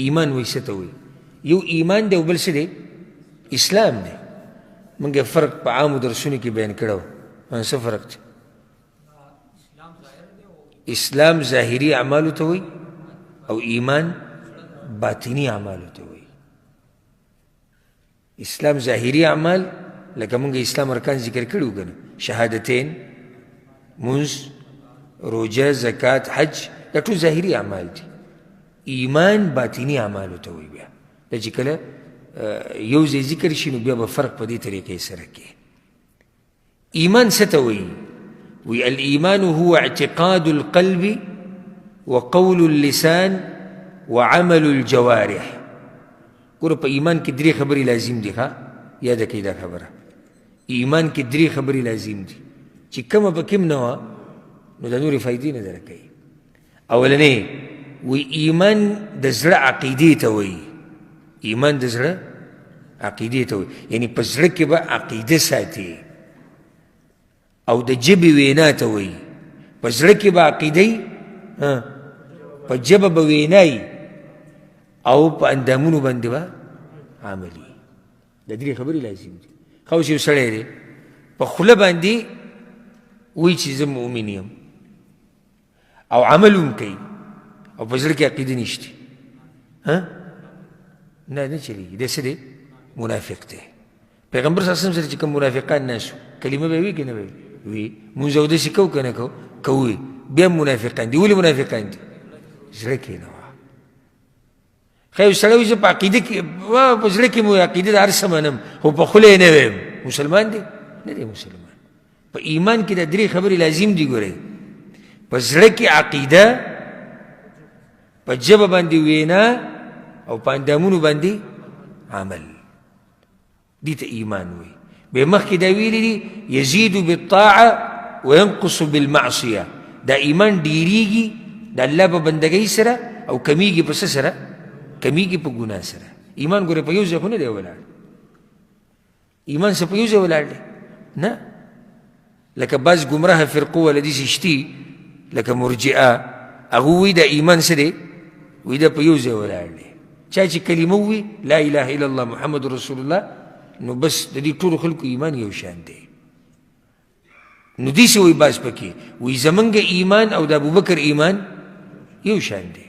ایمان وایي څه ته وایي یو ایمان دی او بل څه دی اسلام دی موږ فرق په عامو درسونو کې بیان کړی و څه فرق دی اسلام ظاهري اعمالو ته وایي او ایمان باطني اعمالو ته وایي اسلام ظاهري اعمال لکه موږ اسلام ارکان ذکر کړي وو که نه شهادتین منځ روژه زکات حج دا ټول ظاهري اعمال دي ایمان باطني اعمالو ته وایي بیا دا چې کله یو ځای ذکر شي نو بیا به فرق په دې طریقې سره کوي ایمان څه ته وایي وی الایمان هو اعتقاد القلب وقول اللسان وعمل الجوارح ګوره په ایمان کې درې خبرې لازم دي ښه یاده کوئ دا خبره ایمان کې درې خبرې لازم دي چې کومه پکې هم نه وه نو د نورې فایدې نه در کوي اولنې وی ایمان د زړه عقیدې ته وایي ایمان د زړه عقیدې ته وایي یعنی په زړه کې به عقیده ساتي او د ژبې وینا ته وایي په زړه کې به عقیدهی په ژبه به وینایي او په اندامونو باندې به عملي د درې خبرې لازم دي ښه اوس یو سړی دی په خوله باندې وایي چې زه مؤمن یم او عمل هم کوي او په زړه کې عقیده نشته نه چلېږي دی څه دی منافق دی پیغمبر صلی الله علیه وسلم سره چې کوم منافقان ناست کلمه به وي که نه به وي مونځ اودسې کوو که نه کوو بیا هم منافقان دي ولې منافقان دي زړه کې نه وه ښه یو سړی وایي زه په عقیده کې په زړه کې مو عقیده د هر څه منم خو په خوله یې نه ویم مسلمان دی نه دی مسلمان په ایمان کې د درې خبرې لازم دي ګورئ په زړه کې عقیده په ژبه باندې وینا او په اندامونو باندې عمل دې ته ایمان وایي بیا مخکې دا ویلي دي یزید بالطاعه وینقص بالمعصیه دا ایمان ډیریږي د الله په بندګۍ سره او کمیږي په څه سره کمیږي په ګناه سره ایمان ګوره په یو ځای خو نه دی ولاړ ایمان څه په یو ځای ولاړ دی نه لکه بعض ګمراه فرقو والا داسې شتي لکه مرجئه هغه وایي دا ایمان څه دی وایي دا په یو ځای ولاړ دی چا چې کلمه ووایي لا اله الا الله محمد رسول الله نو بس د دې ټولو خلکو ایمان یو شان دی نو داسې وایي بعض پکې وایي زمونږ ایمان او د ابوبکر ایمان یو شان دی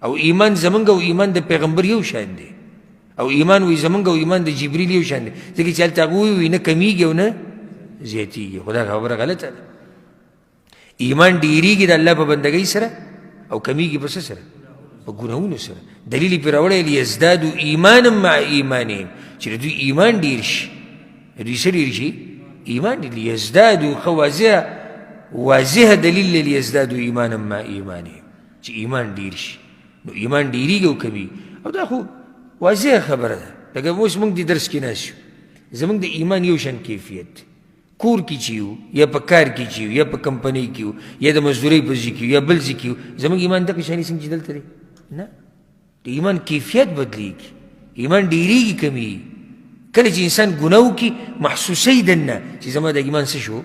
او ایمان زمونږ او ایمان د پیغمبر یو شان دی او ایمان وایي زمونږ او ایمان د جبریل یو شان دی ځکه چې هلته هغه وایي نه کمیږي او نه زیاتیږي خو دا خبره غلطه ده ایمان ډیریږي د الله په بندګۍ سره او کمیږي په څه سره په ګناهونو سره دلیل یې پرې راوړی لیزدادو ایمانا مع ایمانهم چې د دوی ایمان ډیر شي د دوی څه ډیر شي ایمان لیزدادو ښه واضحه دلیل دی لیزدادو ایمانا مع ایمانهم چې ایمان ډیر شي نو ایمان ډیریږي او کمیږي او دا خو واضحه خبره ده لکه اوس موږ دې درس کې ناست یو زموږ د ایمان یو شان کیفیت دی کور کې چې یو یا په کار کې چې یو یا په کمپنۍ کې یو یا د مزدورۍ په ځای کې یو یا بل ځای کې یو زموږ ایمان دغه شانې څنګه چې دلته دی نه د ایمان کیفیت بدلیږي ایمان ډیریږي کمیږي کله چې انسان ګناه وکړي محسوسوي دننه چې زما د ایمان څه شو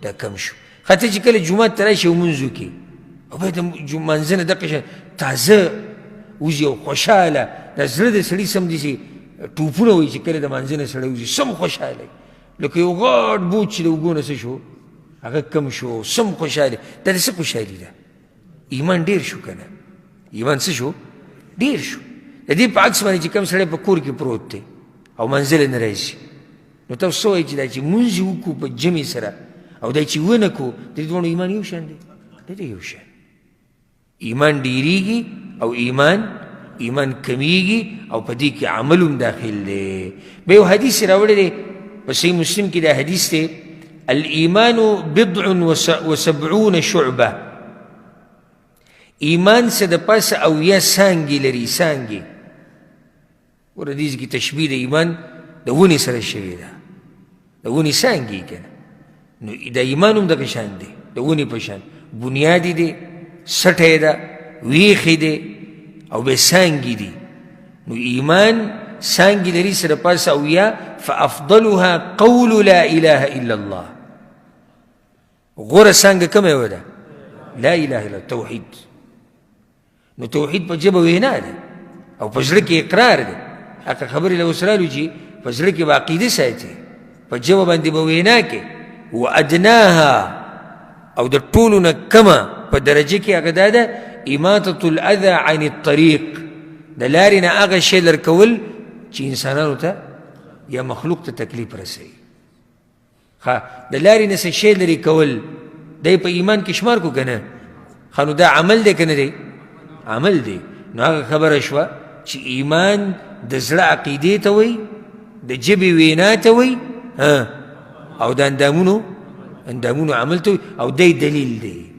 دا کم شو حتی چې کله جومات ته راشي او لمونځ وکړي او باید د لمانځه نه دغه شان تازه وځي او خوشحاله د زړه د سړي سمداسې ټوپونه وایي چې کله د لمانځه نه سړی وځي سم خوشحاله لکه یو غټ بوج چې د اوږو نه څه شو هغه کم شو سم خوشحالي دا د څه خوشحالي ده ایمان ډېر شو که نه ایمان څه شو ډېر شو د دې په عکس باندې چې کوم سړی په کور کې پروت دی او منزل نه راځي نو تاسو څه وایئ چې دا چې مونځ یې وکړو په جمع سره او دا چې ونه کړو د دې دواړو ایمان یو شان دی د دې یو شان ایمان ډېریږي او ایمان کمیږي او په دې کې عمل هم داخل دی بیا یو حدیث یې راوړی دی په صحیح مسلم کې دا حدیث دی الایمان بضع وسبعون شعبه ایمان څه د پاسه اویا څانګې لري څانګې ګوره دې کې تشبیه د ایمان د ونې سره شوې ده د ونې څانګې که نه نو د ایمان هم دغه شان دی د ونې په شان بنیاد دی سټی ده ویښې دی او بیا څانګې دي نو ایمان څانګې لري سره پاسه اویا فافضلها قول لا اله الا الله غوره څانګه کومه یوه ده لا اله الا توحید نو توحید په ژبه وینا ده او په زړه کې اقرار دی هغه خبرې له اوس رالو چې په زړه کې به عقیده ساتي په ژبه باندې به وینا کې وادناها او د ټولو نه کمه په درجه کې هغه دا ده اماطة الاذى عن الطريق د لارې نه هغه شی لر کول چې انسانانو ته یا مخلوق ته تکلیف رسوي د لارې نه څه شی لرې کول دی په ایمان کې شمار کو که نه ښه نو دا عمل دی که نه دی عمل دی نو هغه خبره شوه چې ایمان د زړه عقیدې ته وایي د ژبې وینا ته وایي او د اندامونو عمل ته وایي او دی دلیل دی